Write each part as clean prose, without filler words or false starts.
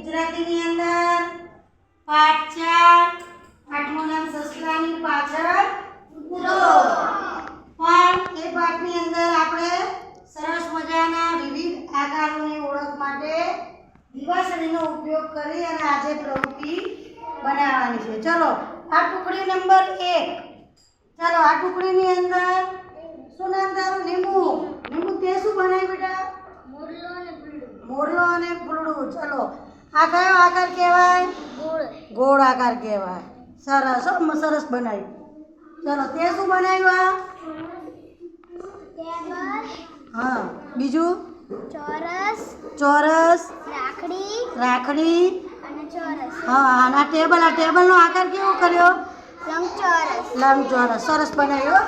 ગુજરાતીની અંદર પાઠ 4 પાઠનું નામ સસલાની પાછળ કૂદો. પણ એ પાઠની અંદર આપણે સરસ મજાના વિવિધ આકારોની ઓળખ માટે દિવાસળીનો ઉપયોગ કરી અને આજે પ્રવૃત્તિ બનાવવાની છે. ચલો આ ટુકડી નંબર 1. ચાલો આ ટુકડીની અંદર શું નામ તારું? લીંબુ. લીંબુ તે શું બનાવ્યું બેટા? મોરલો અને ફૂલડું. ચલો આ કયો આકાર કહેવાય? ગોળ આકાર કહેવાય. સરસ સરસ બનાવ્યું. ચલો તે શું બનાવ્યું? હા બીજું? ચોરસ રાખડી અને ચોરસ. હા અને આ ટેબલનો આકાર કેવો કર્યો? લંબચોરસ. સરસ બનાવ્યો.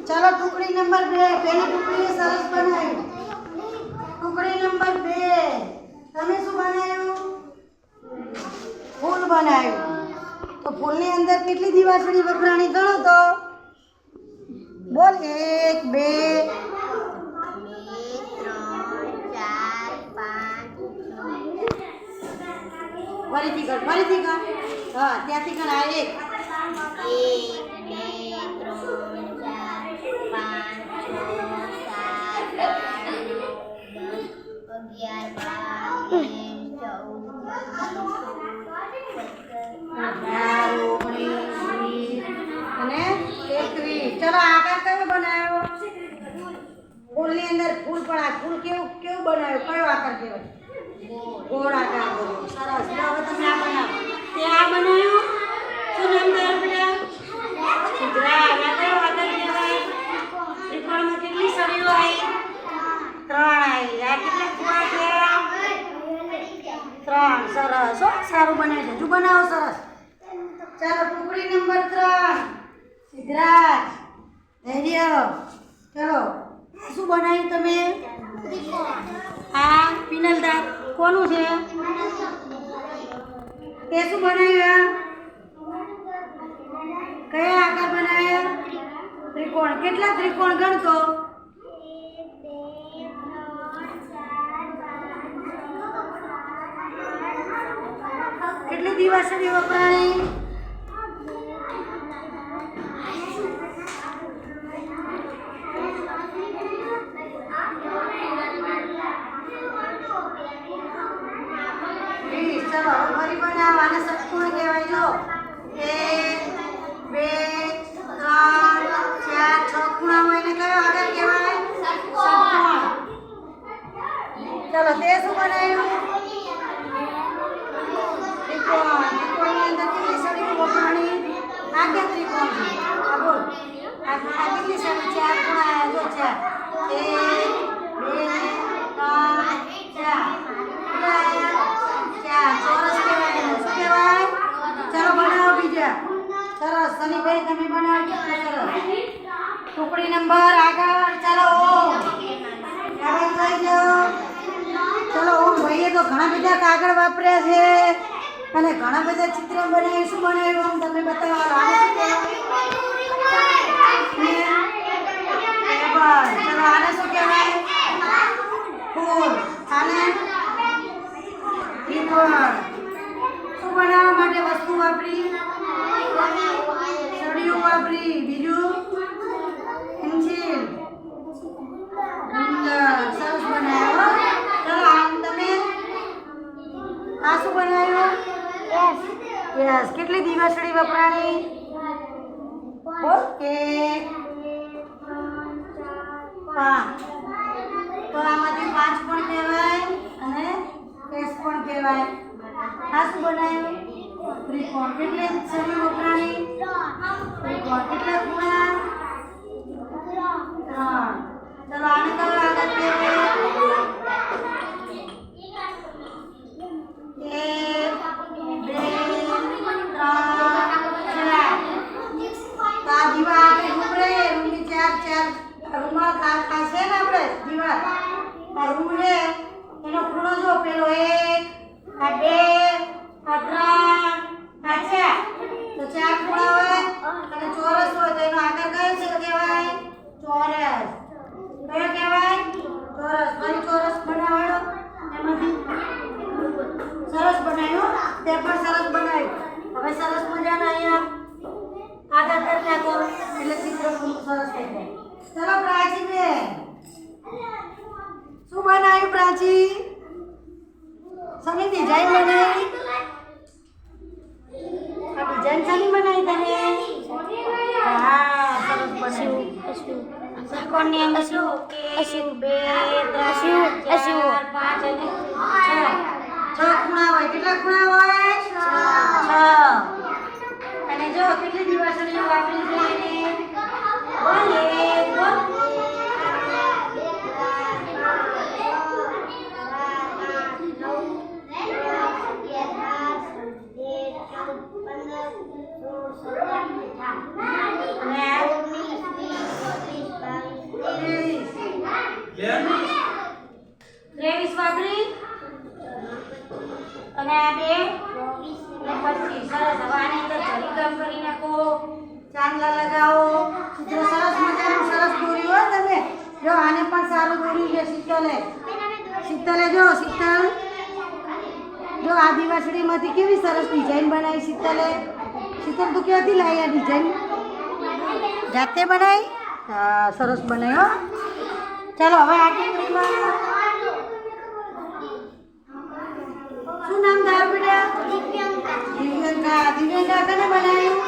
ચાલો ટુકડી નંબર 2. પેલી ટુકડીએ સરસ બનાવ્યું. ટુકડી નંબર 2 તમે શું બનાવ્યું? ફૂલ બનાવ્યું. તો ફૂલની અંદર કેટલી દિવાસળી વપરાણી ગણો તો? બોલ 1 2 ફરીથી કર. હા ત્યાંથી કર. આ 1 અને 21. ચલો આકાર કયો બનાવ્યો? ફૂલની અંદર ફૂલ. પણ આ ફૂલ કેવું બનાવ્યું? કયો આકાર કહેવાય? ગોળ આકાર કર્યો. સરસ. હવે તમે આ બનાવો. તે આ બનાવ્યું. શું નામ તારું બેટા? છિદ્રા. આ કયો આકાર કહેવાય? ત્રિકોણમાં કેટલી સળીઓ આવી? 3 આવી. આ કેટલા ખૂણા છે? 3. સરસ. સારું બને છે. જો બનાવો. સરસ. ચાલો ટુકડી નંબર 3. સિદ્ધરાજ ધૈર્ય. ચલો શું બનાવ્યું તમે? આ પિનલદાર કોનું છે? તે શું બનાવ્યું? કયા આકાર બનાવ્યા? ત્રિકોણ. કેટલા ત્રિકોણ ગણતો? 1 2 3 4 5 કેટલી દિવાસળી વપરાણી? ચલો ફરી બનાવો. આને ષટકોણ કહેવાય. જો 1 2 3 4 6 ખૂણા હોય ને કયો આકાર કહેવાય? ષટકોણ. ચલો તે શું બનાવ્યું? ત્રિકોણ. ત્રિકોણની અંદર કેટલી સળીઓ વપરાણી? આ કે ત્રિકોણ છે? આ બોલ. આ કેટલી સળી? 4 ખૂણા આવ્યા. જો 4 1 2 3 4 ચોરસ કહેવાય. શું કહેવાય? ચાલો બનાવો બીજા. સરસ. સનીભાઈ તમે બનાવો. સરસ. ટુકડી નંબર આગળ. ચાલો કાગળ લઈ જાઓ. ચલો ભાઈએ તો ઘણા બધા કાગળ વાપર્યા છે અને ઘણા બધા ચિત્ર બનાવ્યું. શું બનાવ્યું તમે બતાવો? ચલો આને શું કહેવાય? ફૂલ. આને ત્રિકોણ. શું બનાવવા માટે વસ્તુ વાપરી? સળીઓ વાપરી. બીજું પેન્સિલ. સરસ બનાવ્યો. ચલો આમ તમે આ શું બનાવ્યું? યસ. કેટલી દિવાસળી વપરાણી? 1 5. તો આમાંથી 5 પણ કહેવાય અને S પણ કહેવાય. આ શું બનાવ્યું? ત્રિકોણ. કેટલી સળીઓ વપરાણી? ત્રિકોણ. કેટલા ખૂણા? 3. ચલો આને કયો આકાર કહેવાય? 1 2 3 4. આ દીવાલ રૂમની 4 રૂમમાં આ છે ને આપણે દીવાલ. આ રૂમ છે એનો ખૂણો જો. પેલો 1 આ 2 આ 3 આ 4. તો 4 ખૂણા હોય અને ચોરસ હોય તો એનો આકાર કયો છે કહેવાય? ચોરસ. કયો કહેવાય? ચોરસ. ફરી ચોરસ બનાવવાનો. એમાંથી સરસ તે પણ સરસ બનાવ્યું. હવે સરસ મજાના અહીંયા આગળ કરી નાખો એટલે ચિત્ર સરસ થઈ જાય. ચલો પ્રાચી બેન, શું બનાવ્યું પ્રાચી? શેની ડિઝાઇન બનાવી? આ ડિઝાઇન શેની બનાવી તમે? હા, સરસ બનાવ્યું. ત્રિકોણની અંદર શું? 1 2 3 4 5 અને 6 ખૂણા હોય. કેટલા ખૂણા હોય? 6. અને જો કેટલી દિવાસળીઓ વાપરી છે એને? બોલે બોલ. વાપરી અને આ 2 ને 25. સરસ. હવે આની અંદર જરી કામ કરી નાખો, ચાંદલા લગાવો. ચિત્ર સરસ મજાનું સરસ દોર્યું હો તમે. જો આને પણ સારું દોર્યું છે શીતલે. શીતલે જો શીતલ, જો આ દિવાસળીમાંથી કેવી સરસ ડિઝાઇન બનાવી શીતલે. શીતલ તું ક્યાંથી લાવી આ ડિઝાઇન? જાતે બનાવી? હા, સરસ બનાવી હો. ચાલો હવે આ ટીમમાં શું નામ તારું બેટા? દિવ્યંકા. દિવ્યંકા કને બનાવ્યું?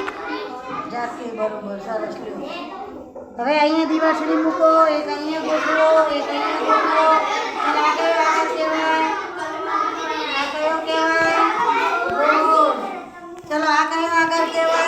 જાતે. બરોબર, સરસ. લ્યો હવે અહીંયા દિવાસળી મૂકો, એક અહીંયા ગોઠવો, એક અહીંયા ગોઠવો. ચાલો આ કયો આકાર કહેવાય? આ કયો કહેવાય? ચલો આ કયો આકાર કહેવાય?